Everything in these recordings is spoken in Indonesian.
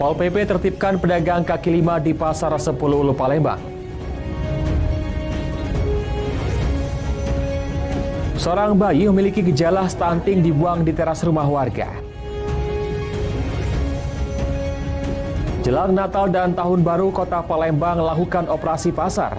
Pol PP tertibkan pedagang kaki lima di Pasar 10 Ulu Palembang. Seorang bayi memiliki gejala stunting dibuang di teras rumah warga. Jelang Natal dan Tahun Baru, Kota Palembang melakukan operasi pasar.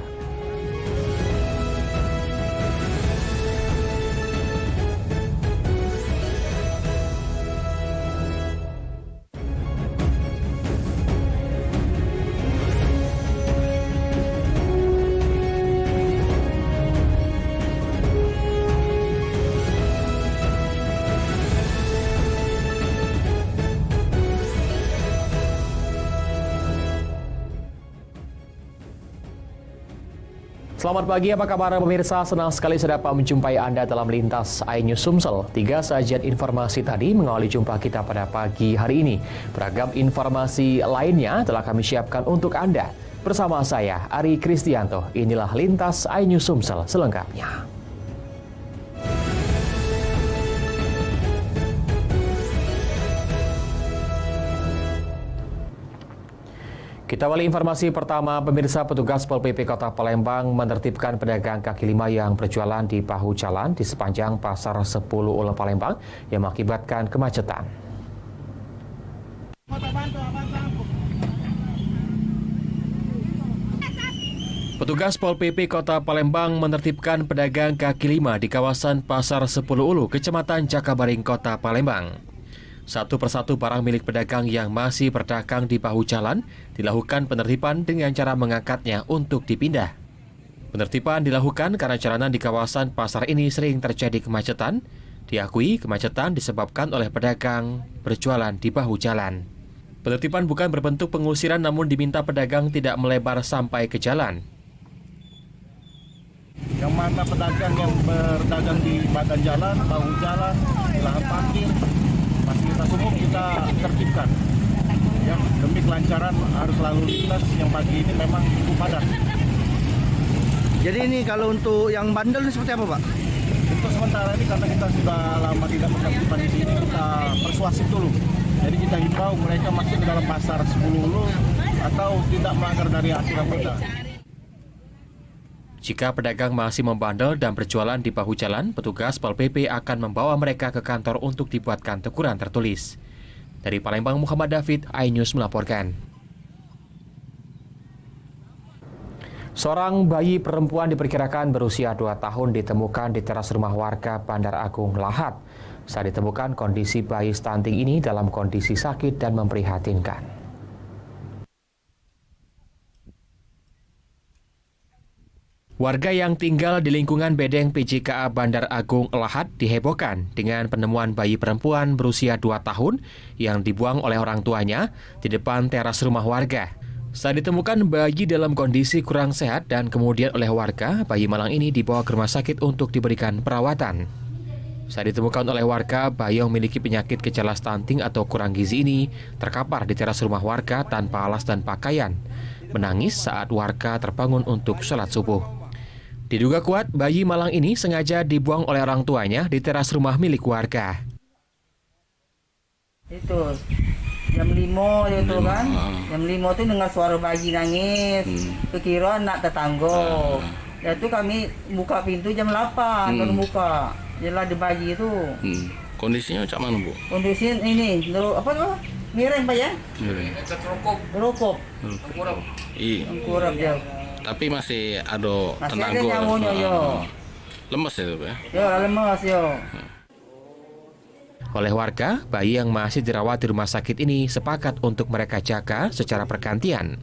Selamat pagi, apa kabar pemirsa? Senang sekali saya dapat menjumpai Anda dalam Lintas iNews Sumsel. 3 sajian informasi tadi mengawali jumpa kita pada pagi hari ini. Beragam informasi lainnya telah kami siapkan untuk Anda. Bersama saya, Ari Kristianto. Inilah Lintas iNews Sumsel selengkapnya. Kita awali informasi pertama, pemirsa. Petugas Pol PP Kota Palembang menertibkan pedagang kaki lima yang berjualan di bahu jalan di sepanjang Pasar 10 Ulu Palembang yang mengakibatkan kemacetan. Petugas Pol PP Kota Palembang menertibkan pedagang kaki lima di kawasan Pasar 10 Ulu, Kecamatan Jakabaring, Kota Palembang. Satu persatu barang milik pedagang yang masih berdagang di bahu jalan dilakukan penertiban dengan cara mengangkatnya untuk dipindah. Penertiban dilakukan karena jalanan di kawasan pasar ini sering terjadi kemacetan. Diakui kemacetan disebabkan oleh pedagang berjualan di bahu jalan. Penertiban bukan berbentuk pengusiran, namun diminta pedagang tidak melebar sampai ke jalan. Yang mana pedagang yang berdagang di badan jalan, bahu jalan, di lahan parkir, fasilitas umum kita tertibkan, ya, demi kelancaran arus lalu lintas yang pagi ini memang cukup padat. Jadi ini kalau untuk yang bandel ini seperti apa, Pak? Untuk sementara ini karena kita sudah lama tidak menertibkan di sini, kita persuasif dulu. Jadi kita himbau mereka masuk ke dalam pasar 10 Ulu atau tidak melanggar dari aturan kota. Jika pedagang masih membandel dan berjualan di bahu jalan, petugas Pol PP akan membawa mereka ke kantor untuk dibuatkan teguran tertulis. Dari Palembang, Muhammad David, iNews melaporkan. Seorang bayi perempuan diperkirakan berusia 2 tahun ditemukan di teras rumah warga Bandar Agung Lahat. Saat ditemukan, kondisi bayi stunting ini dalam kondisi sakit dan memprihatinkan. Warga yang tinggal di lingkungan bedeng PJKA Bandar Agung Lahat dihebohkan dengan penemuan bayi perempuan berusia 2 tahun yang dibuang oleh orang tuanya di depan teras rumah warga. Saat ditemukan bayi dalam kondisi kurang sehat dan kemudian oleh warga, bayi malang ini dibawa ke rumah sakit untuk diberikan perawatan. Saat ditemukan oleh warga, bayi yang memiliki penyakit gejala stunting atau kurang gizi ini terkapar di teras rumah warga tanpa alas dan pakaian, menangis saat warga terbangun untuk sholat subuh. Diduga kuat, bayi malang ini sengaja dibuang oleh orang tuanya di teras rumah milik warga. Itu jam 5 itu kan, jam 5 itu dengar suara bayi nangis, kekira anak tetangga. Ya itu kami buka pintu jam 8, baru buka. Jelas ada bayi itu. Kondisinya macam mana, Bu? Kondisinya ini, apa tuh? Miring Pak ya? Miring. Rokok. Tengkurap dia. Tapi masih ada tenaga. Masih ada nyamuknya, yo. Lemas ya, Bu ya? Yo, lemas, yo. Oleh warga, bayi yang masih dirawat di rumah sakit ini sepakat untuk mereka jaga secara bergantian.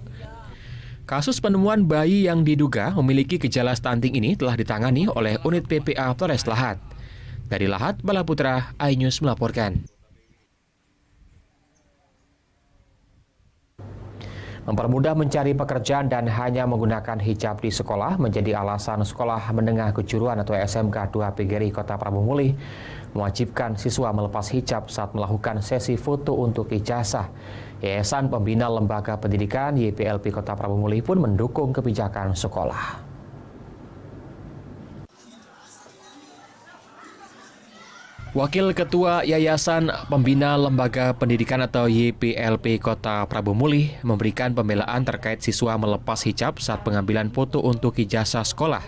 Kasus penemuan bayi yang diduga memiliki gejala stunting ini telah ditangani oleh unit PPA Polres Lahat. Dari Lahat, Bala Putra, iNews melaporkan. Mempermudah mencari pekerjaan dan hanya menggunakan hijab di sekolah menjadi alasan Sekolah Menengah Kejuruan atau SMK 2 PGRI Kota Prabumulih mewajibkan siswa melepas hijab saat melakukan sesi foto untuk ijazah. Yayasan Pembina Lembaga Pendidikan YPLP Kota Prabumulih pun mendukung kebijakan sekolah. Wakil Ketua Yayasan Pembina Lembaga Pendidikan atau YPLP Kota Prabu Mulih memberikan pembelaan terkait siswa melepas hijab saat pengambilan foto untuk ijazah sekolah.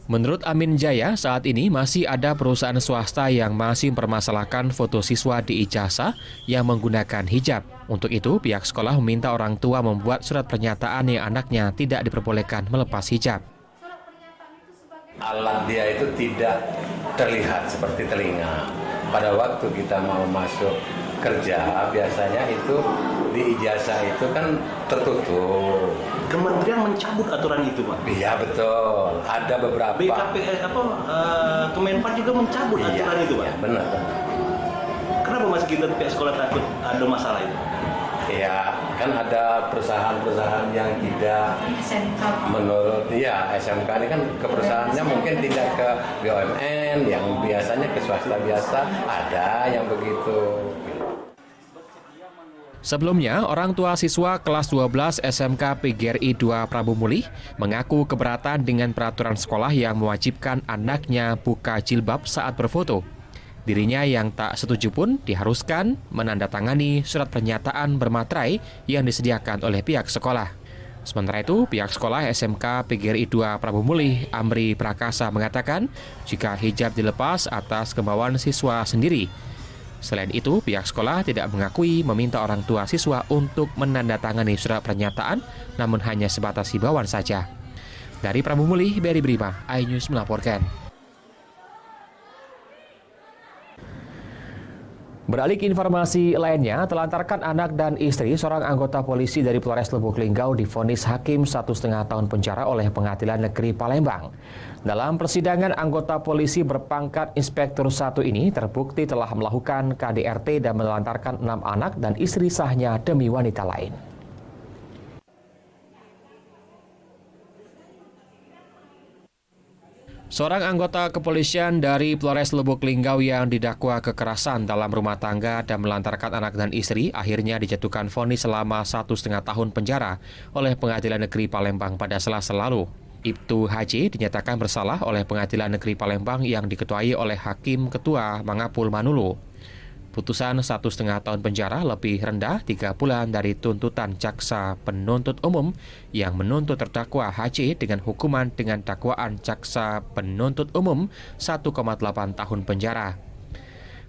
Menurut Amin Jaya, saat ini masih ada perusahaan swasta yang masih mempermasalahkan foto siswa di ijazah yang menggunakan hijab. Untuk itu, pihak sekolah meminta orang tua membuat surat pernyataan yang anaknya tidak diperbolehkan melepas hijab. Alat dia itu tidak terlihat seperti telinga. Pada waktu kita mau masuk kerja, biasanya itu di ijazah itu kan tertutup. Kementerian mencabut aturan itu, Pak. Iya betul, ada beberapa. Kemenpan juga mencabut aturan itu, Pak. Iya, benar. Kenapa masih kita pihak sekolah takut ada masalah itu? Iya, kan ada perusahaan-perusahaan yang tidak menurut SMK ini kan ke perusahaannya mungkin tidak ke BUMN, yang biasanya ke swasta biasa, ada yang begitu. Sebelumnya, orang tua siswa kelas 12 SMK PGRI 2 Prabu Mulih mengaku keberatan dengan peraturan sekolah yang mewajibkan anaknya buka jilbab saat berfoto. Dirinya yang tak setuju pun diharuskan menandatangani surat pernyataan bermaterai yang disediakan oleh pihak sekolah. Sementara itu, pihak sekolah SMK PGRI 2 Prabu Mulih, Amri Prakasa mengatakan jika hijab dilepas atas kemauan siswa sendiri. Selain itu, pihak sekolah tidak mengakui meminta orang tua siswa untuk menandatangani surat pernyataan, namun hanya sebatas himbauan saja. Dari Prabu Mulih, Beri Brima, iNews melaporkan. Beralih ke informasi lainnya, telantarkan anak dan istri seorang anggota polisi dari Polres Lubuk Linggau divonis hakim 1,5 tahun penjara oleh Pengadilan Negeri Palembang. Dalam persidangan, anggota polisi berpangkat Inspektur 1 ini terbukti telah melakukan KDRT dan menelantarkan 6 anak dan istri sahnya demi wanita lain. Seorang anggota kepolisian dari Polres Lubuk Linggau yang didakwa kekerasan dalam rumah tangga dan melantarkan anak dan istri akhirnya dijatuhkan vonis selama 1,5 tahun penjara oleh Pengadilan Negeri Palembang pada Selasa lalu. Ibtu Haji dinyatakan bersalah oleh Pengadilan Negeri Palembang yang diketuai oleh Hakim Ketua Mangapul Manulu. Putusan 1,5 tahun penjara lebih rendah 3 bulan dari tuntutan jaksa penuntut umum yang menuntut terdakwa HC dengan hukuman dengan dakwaan jaksa penuntut umum 1,8 tahun penjara.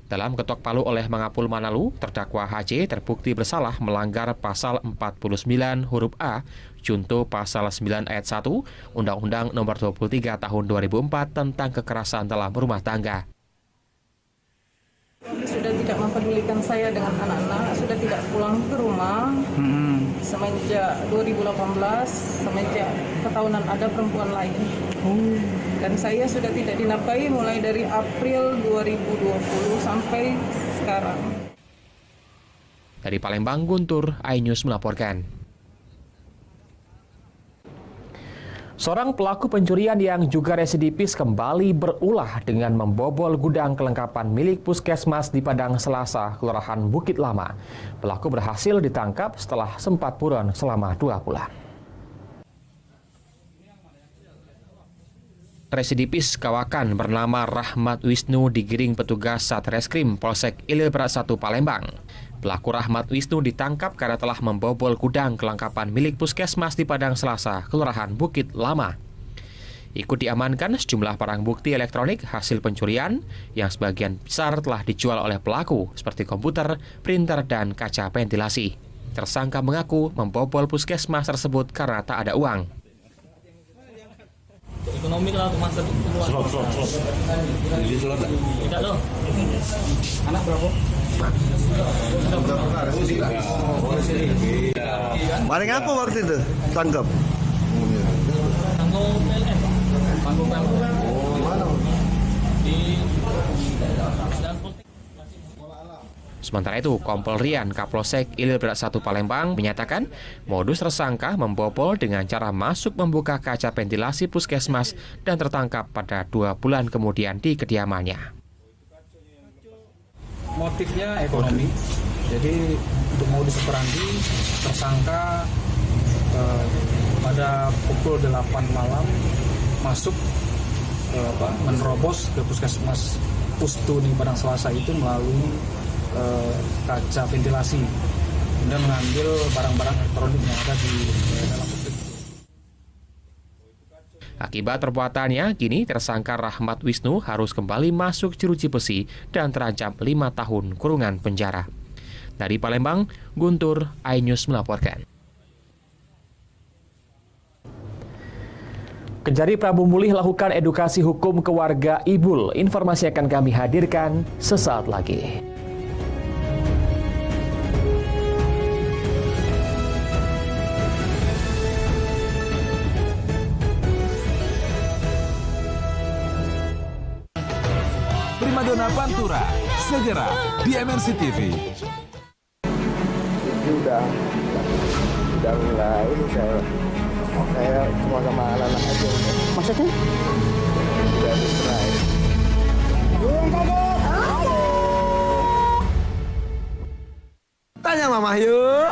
Dalam ketok palu oleh Mangapul Manulu, terdakwa HC terbukti bersalah melanggar pasal 49 huruf A, junto pasal 9 ayat 1, Undang-Undang Nomor 23 Tahun 2004 tentang kekerasan dalam rumah tangga. Sudah tidak mempedulikan saya dengan anak-anak, sudah tidak pulang ke rumah semenjak 2018, semenjak ketahuan ada perempuan lain. Dan saya sudah tidak dinafkahi mulai dari April 2020 sampai sekarang. Dari Palembang, Guntur, iNews melaporkan. Seorang pelaku pencurian yang juga residivis kembali berulah dengan membobol gudang kelengkapan milik Puskesmas di Padang Selasa, Kelurahan Bukit Lama. Pelaku berhasil ditangkap setelah sempat buron selama 2 bulan. Residivis kawakan bernama Rahmat Wisnu digiring petugas Satreskrim Polsek Ilir Berat 1 Palembang. Pelaku Rahmat Wisnu ditangkap karena telah membobol gudang kelengkapan milik Puskesmas di Padang Selasa, Kelurahan Bukit Lama. Ikut diamankan sejumlah barang bukti elektronik hasil pencurian yang sebagian besar telah dijual oleh pelaku seperti komputer, printer, dan kaca ventilasi. Tersangka mengaku membobol Puskesmas tersebut karena tak ada uang. Ekonomi lah untuk masa slot. Jadi slot tak? Tidak loh. Anak berapa? Paling apa waktu itu tangkap? Tanggung PLN. Tanggung PLN. Mana? Di Sementara itu, Kompol Rian Kapolsek Ilir Berat 1 Palembang menyatakan modus tersangka membobol dengan cara masuk membuka kaca ventilasi Puskesmas dan tertangkap pada 2 bulan kemudian di kediamannya. Motifnya ekonomi. Jadi untuk modus operandi tersangka pada pukul 8 malam masuk menerobos ke Puskesmas pustu di Padang Selasa itu melalui kaca ventilasi, kemudian mengambil barang-barang elektronik yang ada di dalam pabrik. Akibat perbuatannya, kini tersangka Rahmat Wisnu harus kembali masuk jeruji besi dan terancam 5 tahun kurungan penjara. Dari Palembang, Guntur, iNews melaporkan. Kejari Prabu Mulih lakukan edukasi hukum ke warga Ibul. Informasi akan kami hadirkan sesaat lagi. Primadona Pantura, segera di MNC TV. Udah mulai ini saya cuma sama anak-anak aja. Maksudnya? Udah mulai. Tanya mama yuk.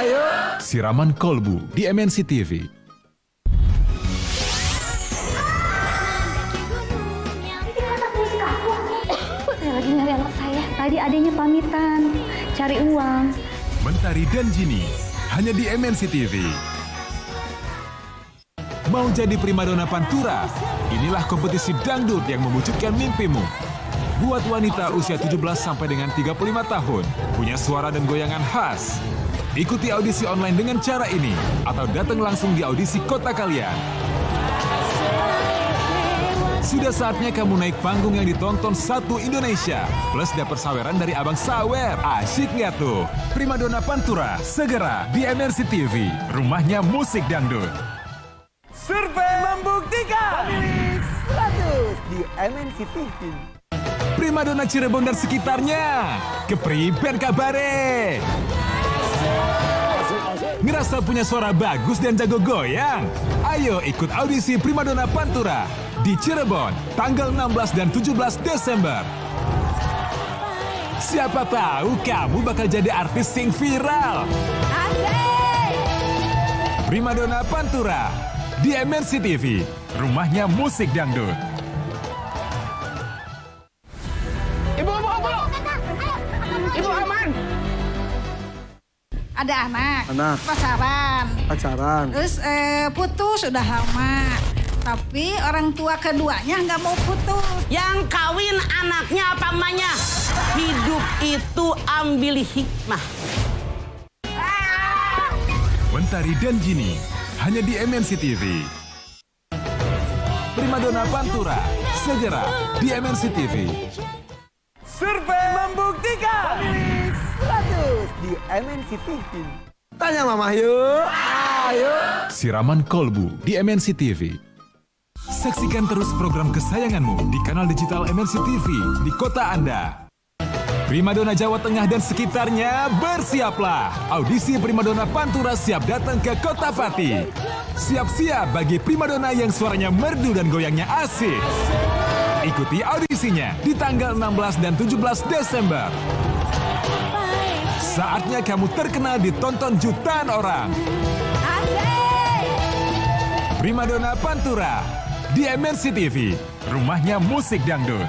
Ayo. Siraman kolbu di MNC TV. Lagi nyari anak saya. Tadi adanya pamitan, cari uang. Mentari dan Jini, hanya di MNC TV. Mau jadi primadona Pantura? Inilah kompetisi dangdut yang mewujudkan mimpimu. Buat wanita usia 17 sampai dengan 35 tahun, punya suara dan goyangan khas. Ikuti audisi online dengan cara ini, atau datang langsung di audisi kota kalian. Sudah saatnya kamu naik panggung yang ditonton satu Indonesia. Plus dapat saweran dari Abang Sawer. Asyik nggak tuh? Primadona Pantura, segera di MNC TV. Rumahnya musik dangdut. Survei membuktikan 100 di MNC TV. Primadona Cirebon dan sekitarnya. Kepriben kabare? Ngerasa punya suara bagus dan jago goyang? Ayo ikut audisi Primadona Pantura di Cirebon, tanggal 16 dan 17 Desember. Siapa tahu kamu bakal jadi artis sing viral. Primadona Pantura di MNC TV, rumahnya musik dangdut. Ibu. Ibu aman. Ada anak. Pacaran. Terus putus sudah lama. Tapi orang tua keduanya nggak mau putus. Yang kawin anaknya apa emaknya? Hidup itu ambil hikmah. Mentari dan Jini, hanya di MNC TV. Primadona Pantura, segera di MNC TV. Survei membuktikan 100 di MNC TV. Tanya mama yuk. Ayo. Siraman kolbu di MNC TV. Saksikan terus program kesayanganmu di kanal digital MNC TV di kota Anda. Primadona Jawa Tengah dan sekitarnya, bersiaplah. Audisi Primadona Pantura siap datang ke Kota Pati. Siap-siap bagi primadona yang suaranya merdu dan goyangnya asik. Ikuti audisinya di tanggal 16 dan 17 Desember. Saatnya kamu terkenal ditonton jutaan orang. Primadona Pantura di MNC TV, rumahnya musik dangdut.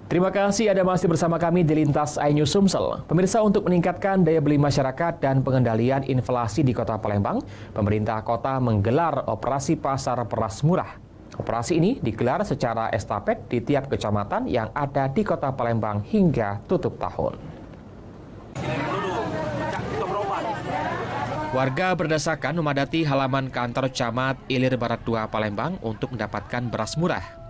Terima kasih Anda masih bersama kami di Lintas iNews Sumsel. Pemirsa, untuk meningkatkan daya beli masyarakat dan pengendalian inflasi di Kota Palembang, pemerintah kota menggelar operasi pasar beras murah. Operasi ini digelar secara estafet di tiap kecamatan yang ada di Kota Palembang hingga tutup tahun. Warga berdesakan memadati halaman kantor Camat Ilir Barat 2 Palembang untuk mendapatkan beras murah.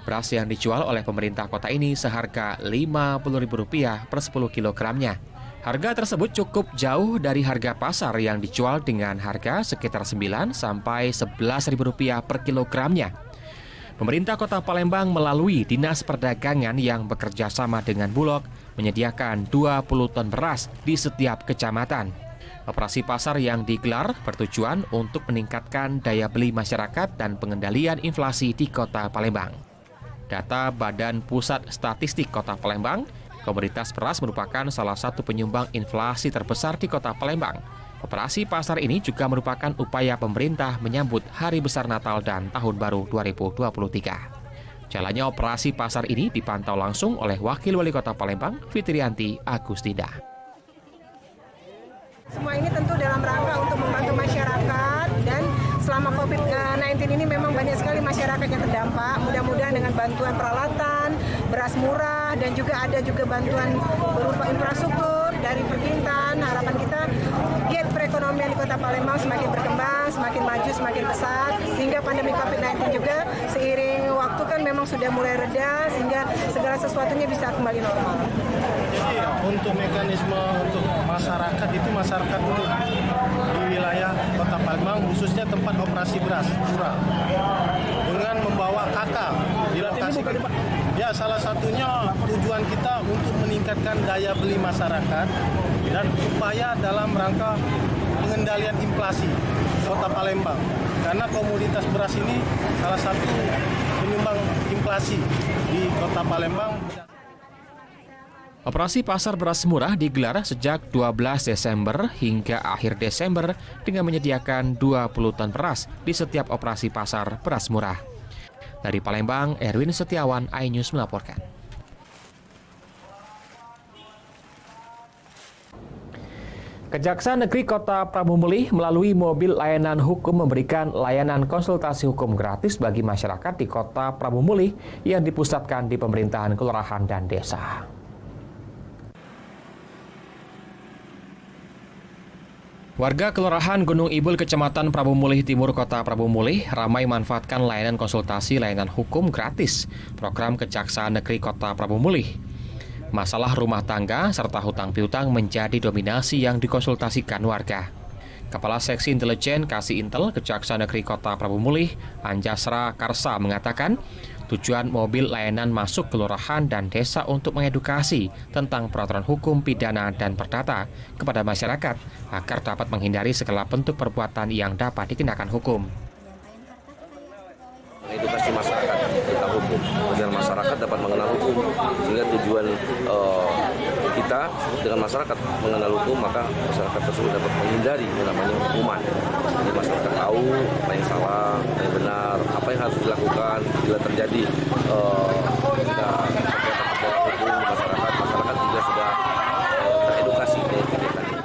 Beras yang dijual oleh pemerintah kota ini seharga Rp50.000 per 10 kilogramnya. Harga tersebut cukup jauh dari harga pasar yang dijual dengan harga sekitar Rp9 sampai Rp11.000 per kilogramnya. Pemerintah Kota Palembang melalui Dinas Perdagangan yang bekerja sama dengan Bulog menyediakan 20 ton beras di setiap kecamatan. Operasi pasar yang digelar bertujuan untuk meningkatkan daya beli masyarakat dan pengendalian inflasi di Kota Palembang. Data Badan Pusat Statistik Kota Palembang, komoditas beras merupakan salah satu penyumbang inflasi terbesar di Kota Palembang. Operasi pasar ini juga merupakan upaya pemerintah menyambut Hari Besar Natal dan Tahun Baru 2023. Jalannya operasi pasar ini dipantau langsung oleh Wakil Wali Kota Palembang, Fitrianti Agustina. Semua ini tentu dalam rangka untuk membantu masyarakat, dan selama COVID-19 ini memang banyak sekali masyarakat yang terdampak. Mudah-mudahan dengan bantuan peralatan, beras murah, dan juga ada bantuan berupa infrastruktur dari Perkintan, harapan kita giat perekonomian di Kota Palembang semakin berkembang, semakin maju, semakin pesat, sehingga pandemi COVID-19 juga seiring waktu kan memang sudah mulai reda, sehingga segala sesuatunya bisa kembali normal. Jadi untuk mekanisme untuk masyarakat itu untuk di wilayah Kota Palembang khususnya tempat operasi beras murah dengan membawa KK di lokasi. Ya, salah satunya tujuan kita untuk meningkatkan daya beli masyarakat dan upaya dalam rangka pengendalian inflasi Kota Palembang, karena komoditas beras ini salah satu penyumbang inflasi di Kota Palembang. Operasi pasar beras murah digelar sejak 12 Desember hingga akhir Desember dengan menyediakan 20 ton beras di setiap operasi pasar beras murah. Dari Palembang, Erwin Setiawan, iNews melaporkan. Kejaksaan Negeri Kota Prabu Mulih melalui mobil layanan hukum memberikan layanan konsultasi hukum gratis bagi masyarakat di Kota Prabu Mulih yang dipusatkan di pemerintahan kelurahan dan desa. Warga Kelurahan Gunung Ibul, Kecamatan Prabu Mulih Timur, Kota Prabu Mulih ramai manfaatkan layanan konsultasi layanan hukum gratis program Kejaksaan Negeri Kota Prabu Mulih. Masalah rumah tangga serta hutang piutang menjadi dominasi yang dikonsultasikan warga. Kepala Seksi Intelijen Kasih Intel Kejaksaan Negeri Kota Prabu Mulih, Anjasra Karsa mengatakan, tujuan mobil layanan masuk kelurahan dan desa untuk mengedukasi tentang peraturan hukum pidana dan perdata kepada masyarakat agar dapat menghindari segala bentuk perbuatan yang dapat dikenakan hukum. Edukasi masyarakat tentang hukum, agar masyarakat dapat mengenal hukum, sehingga tujuan kita dengan masyarakat mengenal hukum, maka masyarakat tersebut dapat menghindari yang namanya hukuman. Jadi masyarakat tahu apa yang salah, apa yang benar, apa yang harus dilakukan bila terjadi tidak hukum di masyarakat juga sudah teredukasi dengan kegiatan ini.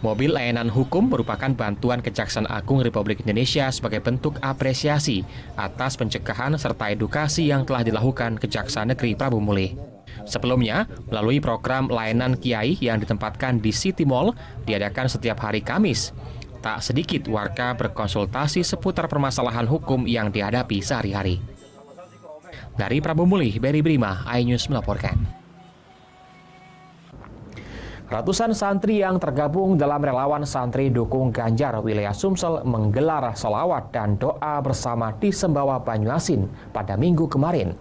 Mobil layanan hukum merupakan bantuan Kejaksaan Agung Republik Indonesia sebagai bentuk apresiasi atas pencegahan serta edukasi yang telah dilakukan Kejaksaan Negeri Prabu Mulih. Sebelumnya, melalui program layanan Kiai yang ditempatkan di City Mall, diadakan setiap hari Kamis. Tak sedikit warga berkonsultasi seputar permasalahan hukum yang dihadapi sehari-hari. Dari Prabu Mulih, Berry Brima, iNews melaporkan. Ratusan santri yang tergabung dalam relawan santri dukung Ganjar wilayah Sumsel menggelar sholawat dan doa bersama di Sembawa Banyuasin pada Minggu kemarin.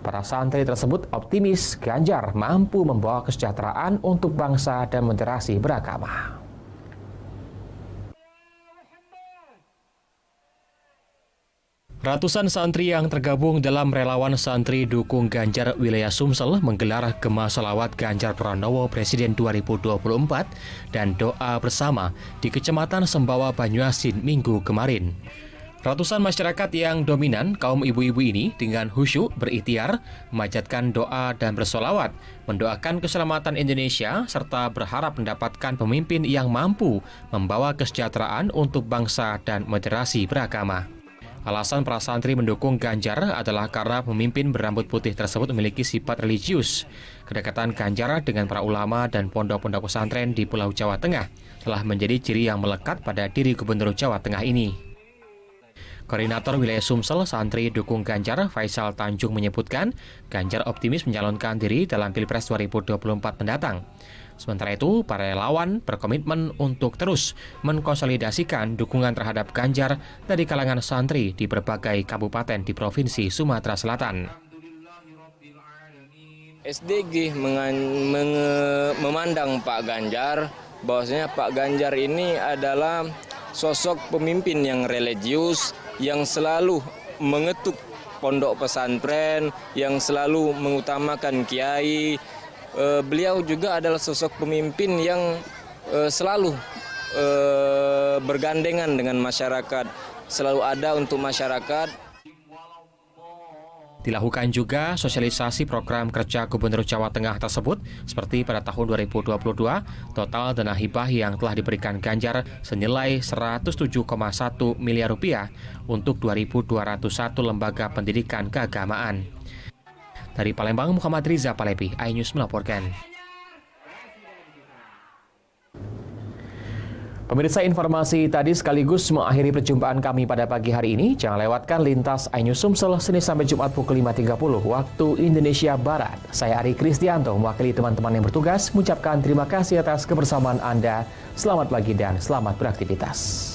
Para santri tersebut optimis Ganjar mampu membawa kesejahteraan untuk bangsa dan moderasi beragama. Ratusan santri yang tergabung dalam relawan santri dukung Ganjar wilayah Sumsel menggelar gema sholawat Ganjar Pranowo Presiden 2024 dan doa bersama di Kecamatan Sembawa Banyuasin Minggu kemarin. Ratusan masyarakat yang dominan kaum ibu-ibu ini dengan khusyuk berikhtiar memanjatkan doa dan bersolawat, mendoakan keselamatan Indonesia serta berharap mendapatkan pemimpin yang mampu membawa kesejahteraan untuk bangsa dan moderasi beragama. Alasan para santri mendukung Ganjar adalah karena pemimpin berambut putih tersebut memiliki sifat religius. Kedekatan Ganjar dengan para ulama dan pondok-pondok pesantren di Pulau Jawa Tengah telah menjadi ciri yang melekat pada diri Gubernur Jawa Tengah ini. Koordinator wilayah Sumsel Santri Dukung Ganjar, Faisal Tanjung menyebutkan, Ganjar optimis mencalonkan diri dalam Pilpres 2024 mendatang. Sementara itu, para relawan berkomitmen untuk terus mengkonsolidasikan dukungan terhadap Ganjar dari kalangan santri di berbagai kabupaten di Provinsi Sumatera Selatan. SDG memandang Pak Ganjar, bahwasanya Pak Ganjar ini adalah sosok pemimpin yang religius, yang selalu mengetuk pondok pesantren yang selalu mengutamakan kiai. Beliau juga adalah sosok pemimpin yang selalu bergandengan dengan masyarakat, selalu ada untuk masyarakat. Dilakukan juga sosialisasi program kerja Gubernur Jawa Tengah tersebut, seperti pada tahun 2022, total dana hibah yang telah diberikan Ganjar senilai 107,1 miliar rupiah untuk 2.201 lembaga pendidikan keagamaan. Dari Palembang, Muhammad Riza Palepi, iNews melaporkan. Pemirsa, informasi tadi sekaligus mengakhiri perjumpaan kami pada pagi hari ini. Jangan lewatkan lintas iNews Sumsel Senin sampai Jumat pukul 5.30 waktu Indonesia Barat. Saya Ari Kristianto mewakili teman-teman yang bertugas mengucapkan terima kasih atas kebersamaan Anda. Selamat pagi dan selamat beraktivitas.